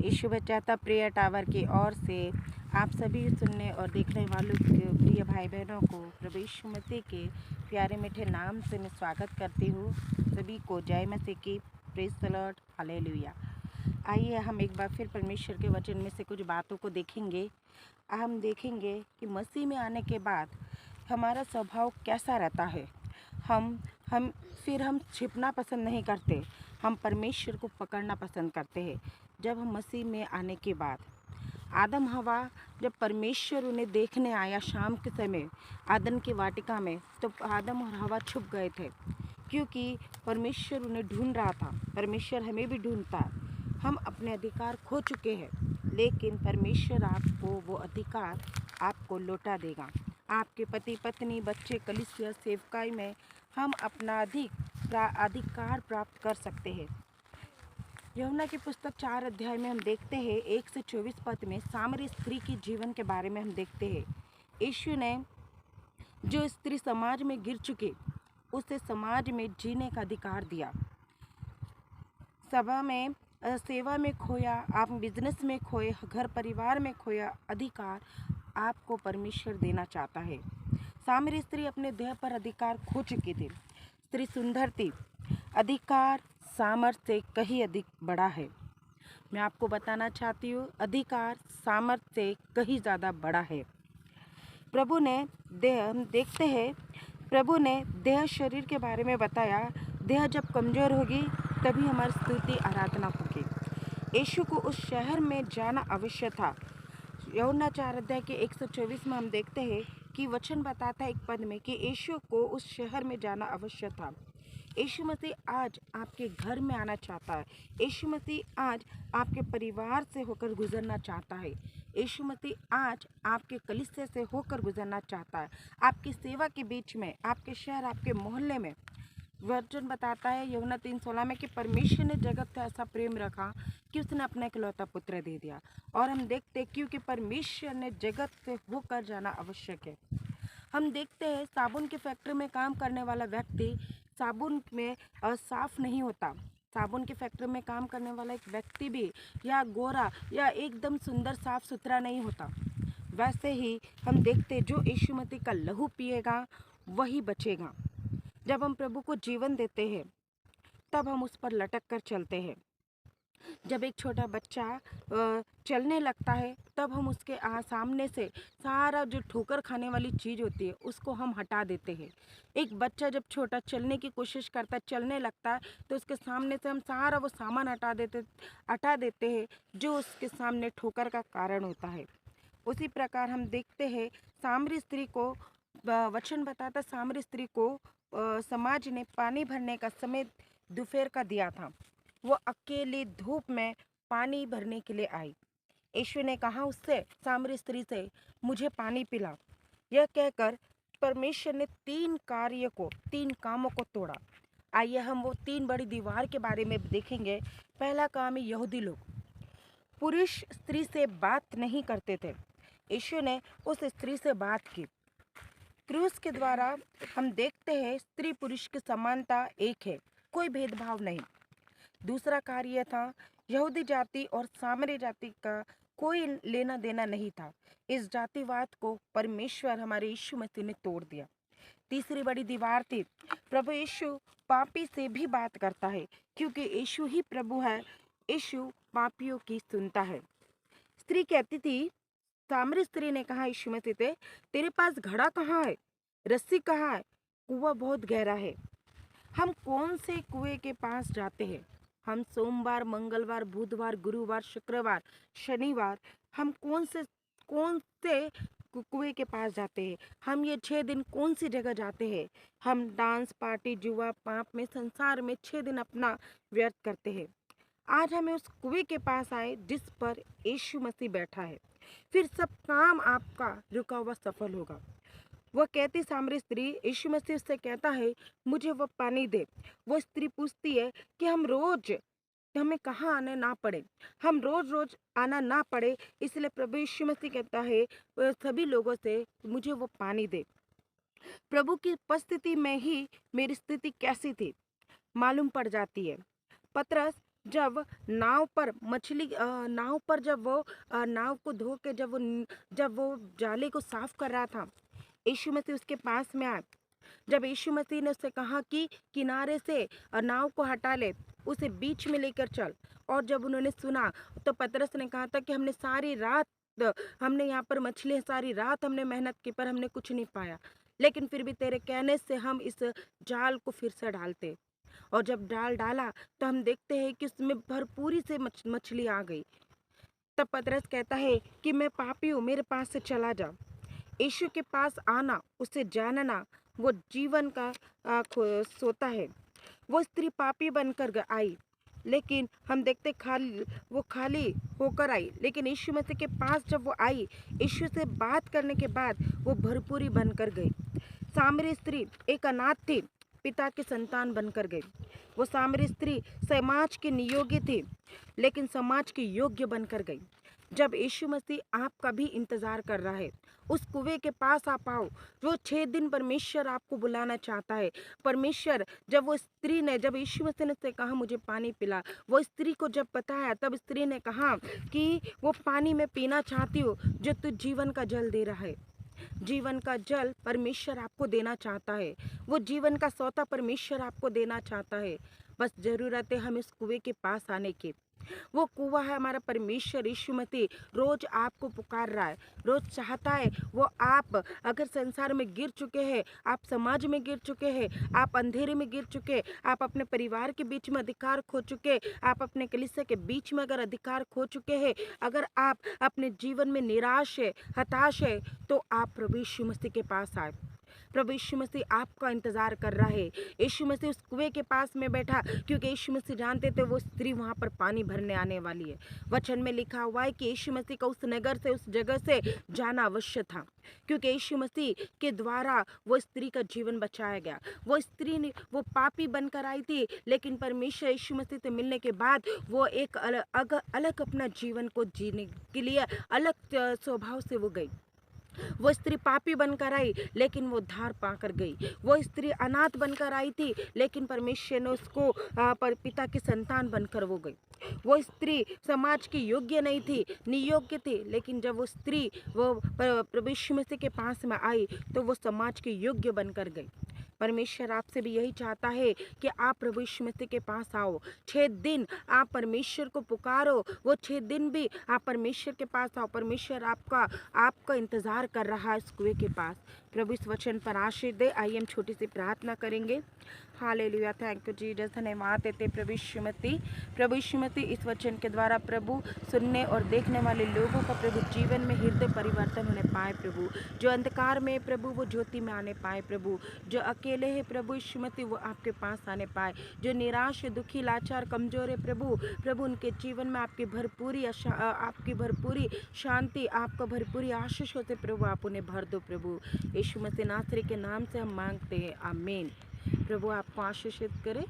यीशु बचाता प्रिय टावर की ओर से आप सभी सुनने और देखने वालों के प्रिय भाई बहनों को प्रभु यीशु मसीह के प्यारे मीठे नाम से मैं स्वागत करती हूँ। सभी को जय मसीह की। Praise the Lord, hallelujah. आइए हम एक बार फिर परमेश्वर के वचन में से कुछ बातों को देखेंगे। हम देखेंगे कि मसीह में आने के बाद हमारा स्वभाव कैसा रहता है। हम छिपना पसंद नहीं करते, हम परमेश्वर को पकड़ना पसंद करते हैं। जब हम मसीह में आने के बाद आदम हवा, जब परमेश्वर उन्हें देखने आया शाम के समय आदन की वाटिका में, तो आदम और हवा छुप गए थे, क्योंकि परमेश्वर उन्हें ढूंढ रहा था। परमेश्वर हमें भी ढूंढता है। हम अपने अधिकार खो चुके हैं, लेकिन परमेश्वर आपको वो अधिकार आपको लौटा देगा। आपके पति पत्नी, बच्चे, कलीसिया, सेवकाई में हम अपना अधिकार प्राप्त कर सकते हैं। यूहन्ना की पुस्तक 4 अध्याय में हम देखते हैं 1 से 24 पद में सामरी स्त्री के जीवन के बारे में हम देखते हैं। यीशु ने जो स्त्री समाज में गिर चुकी, उसे समाज में जीने का अधिकार दिया। सभा में, सेवा में खोया, आप बिजनेस में खोए, घर परिवार में खोया अधिकार आपको परमेश्वर देना चाहता है। सामरी स्त्री अपने देह पर अधिकार खो चुकी थी। स्त्री सुंदर थी। अधिकार सामर्थ्य से कहीं अधिक बड़ा है। मैं आपको बताना चाहती हूँ, अधिकार सामर्थ्य से कहीं ज़्यादा बड़ा है। प्रभु ने देह शरीर के बारे में बताया। देह जब कमज़ोर होगी तभी हमारी स्तुति आराधना होगी। यीशु को उस शहर में जाना अवश्य था। यूहन्ना 4 अध्याय के 124 में हम देखते हैं कि वचन बताता है एक पद में कि यीशु को उस शहर में जाना अवश्य था। यीशु मसीह आज आपके घर में आना चाहता है। यीशु मसीह आज आपके परिवार से होकर गुजरना चाहता है। यीशु मसीह आज आपके कलीसिया से होकर गुजरना चाहता है। आपकी सेवा के बीच में, आपके शहर, आपके मोहल्ले में। वचन बताता है यूहन्ना 3:16 में कि परमेश्वर ने जगत से ऐसा प्रेम रखा कि उसने अपना इकलौता पुत्र दे दिया। और हम देखते क्योंकि परमेश्वर ने जगत से होकर जाना आवश्यक है। हम देखते हैं साबुन की फैक्ट्री में काम करने वाला व्यक्ति साबुन में साफ नहीं होता। साबुन की फैक्ट्री में काम करने वाला एक व्यक्ति भी या गोरा या एकदम सुंदर साफ सुथरा नहीं होता। वैसे ही हम देखते जो यीशु मसीह का लहू पिएगा वही बचेगा। जब हम प्रभु को जीवन देते हैं तब हम उस पर लटक कर चलते हैं। जब एक छोटा बच्चा चलने लगता है तब हम उसके सामने से सारा जो ठोकर खाने वाली चीज़ होती है उसको हम हटा देते हैं। एक बच्चा जब छोटा चलने की कोशिश करता है, चलने लगता है, तो उसके सामने से हम सारा वो सामान हटा देते हैं जो उसके सामने ठोकर का कारण होता है। उसी प्रकार हम देखते हैं सामरी स्त्री को वचन बताता, सामरी स्त्री को समाज ने पानी भरने का समय दोपहर का दिया था। वो अकेली धूप में पानी भरने के लिए आई। यीशु ने कहा उससे, सामरी स्त्री से, मुझे पानी पिला। यह कहकर परमेश्वर ने 3 कामों को तोड़ा। आइए हम वो 3 बड़ी दीवार के बारे में देखेंगे। पहला काम है यहूदी लोग पुरुष स्त्री से बात नहीं करते थे। यीशु ने उस स्त्री से बात की। क्रूस के द्वारा हम देखते हैं स्त्री पुरुष की समानता एक है, कोई भेदभाव नहीं। दूसरा कार्य था यहूदी जाति और सामरी जाति का कोई लेना देना नहीं था। इस जातिवाद को परमेश्वर हमारे यीशु मसीह ने तोड़ दिया। तीसरी बड़ी दीवार थी, प्रभु यीशु पापी से भी बात करता है, क्योंकि यीशु ही प्रभु है। यीशु पापियों की सुनता है। स्त्री कहती थी, सामरी स्त्री ने कहा यीशु मसीह से, तेरे पास घड़ा कहाँ है, रस्सी कहाँ है, कुआं बहुत गहरा है। हम कौन से कुएं के पास जाते हैं? हम सोमवार, मंगलवार, बुधवार, गुरुवार, शुक्रवार, शनिवार हम कौन से कुएं के पास जाते हैं? हम ये 6 दिन कौन सी जगह जाते हैं? हम डांस, पार्टी, जुआ, पाप में, संसार में 6 दिन अपना व्यर्थ करते हैं। आज हमें उस कुएं के पास आए जिस पर यीशु मसीह बैठा है। फिर सब काम आपका रुका हुआ सफल होगा। वह कहती सामरी स्त्री, यीशु मसीह उससे कहता है, मुझे वह पानी दे। वो स्त्री पूछती है कि हमें कहाँ आने ना पड़े, हम रोज आना ना पड़े, इसलिए प्रभु यीशु मसीह कहता है सभी लोगों से, मुझे वो पानी दे। प्रभु की उपस्थिति में ही मेरी स्थिति कैसी थी मालूम पड़ जाती है। पतरस जब नाव पर जब वो नाव को धो के जब वो जाले को साफ कर रहा था, यीशु मसीह उसके पास में आए। जब यीशु मसीह ने उससे कहा कि किनारे से नाव को हटा ले, उसे बीच में लेकर चल। और जब उन्होंने सुना तो पतरस ने कहा था कि हमने यहाँ पर मछली सारी रात हमने मेहनत की पर हमने कुछ नहीं पाया, लेकिन फिर भी तेरे कहने से हम इस जाल को फिर से डालते। और जब डाला तो हम देखते हैं कि उसमें भरपूरी से मछली आ गई। तब पतरस कहता है कि मैं पापी हूँ, मेरे पास से चला जा। यीशु के पास आना, उसे जानना, वो जीवन का सोता है। वो स्त्री पापी बनकर आई, लेकिन हम देखते वो खाली होकर आई, लेकिन यीशु मसीह के पास जब वो आई, यीशु से बात करने के बाद वो भरपूरी बनकर गई। सामरी स्त्री एक अनाथ थी, पिता की संतान बनकर गई। वो सामरी स्त्री समाज की नियोग्य थी, लेकिन समाज की योग्य बनकर गई। जब यीशु मसीह आपका भी इंतजार कर रहा है, उस कुएं के पास आप आओ। जो 6 दिन परमेश्वर आपको बुलाना चाहता है। परमेश्वर जब यीशु मसीह ने उससे कहा मुझे पानी पिला, वो स्त्री को जब बताया, तब स्त्री ने कहा कि वो पानी मैं पीना चाहती हूँ जो तू जीवन का जल दे रहा है। जीवन का जल परमेश्वर आपको देना चाहता है। वो जीवन का सोता परमेश्वर आपको देना चाहता है। बस जरूरत है हम इस कुएं के पास आने की। वो कुआं है हमारा परमेश्वर यीशु मसीह, रोज आपको पुकार रहा है, रोज चाहता है। वो आप अगर संसार में गिर चुके हैं, आप समाज में गिर चुके हैं, आप अंधेरे में गिर चुके, आप अपने परिवार के बीच में अधिकार खो चुके, आप अपने कलीसिया के बीच में अगर अधिकार खो चुके हैं, अगर आप अपने जीवन में निराश है, हताश है, तो आप प्रभु यीशु मसीह के पास आए। प्रभु यीशु मसीह आपका इंतजार कर रहा है। यीशु मसीह उस कुएं के पास में बैठा, क्योंकि यीशु मसीह जानते थे वो स्त्री वहां पर पानी भरने आने वाली है। वचन में लिखा हुआ है कि यीशु मसीह का उस नगर से, उस जगह से जाना अवश्य था, क्योंकि यीशु मसीह के द्वारा वो स्त्री का जीवन बचाया गया। वो पापी बनकर आई थी, लेकिन परमेश्वर यीशु मसीह से मिलने के बाद वो एक अलग अपना जीवन को जीने के लिए अलग स्वभाव से वो गई। वो स्त्री पापी बनकर आई, लेकिन वो धार पाकर गई। वो स्त्री अनाथ बनकर आई थी, लेकिन परमेश्वर ने उसको पिता की संतान बनकर वो गई। वो स्त्री समाज की योग्य नहीं थी, नियोग्य थी, लेकिन जब वो स्त्री वो प्रभु यीशु मसीह के पास में आई, तो वो समाज की योग्य बनकर गई। परमेश्वर आपसे भी यही चाहता है कि आप प्रभु यीशु मसीह के पास आओ। 6 दिन आप परमेश्वर को पुकारो, वो 6 दिन भी आप परमेश्वर के पास आओ। परमेश्वर आपका इंतजार कर रहा है इस कुएं के पास। प्रभु इस वचन पर आशीष दे। आइए हम छोटी सी प्रार्थना करेंगे। हालेलुया, थैंक यू जीसस, धन्यवाद देते प्रभु यीशु मसीह। प्रभु यीशु मसीह इस वचन के द्वारा प्रभु सुनने और देखने वाले लोगों का प्रभु जीवन में हृदय परिवर्तन होने पाए प्रभु। जो अंधकार में प्रभु वो ज्योति में आने पाए प्रभु। जो अकेले है प्रभु यीशु मसीह वो आपके पास आने पाए। जो निराश, दुखी, लाचार, कमजोर है प्रभु उनके जीवन में आपकी भरपूरी शांति, आपका भरपूरी आशीष होते प्रभु आप उन्हें भर दो प्रभु। यीशु मसीह नासरी के नाम से हम मांगते हैं, आमीन। प्रभु आपको आशीषित करे।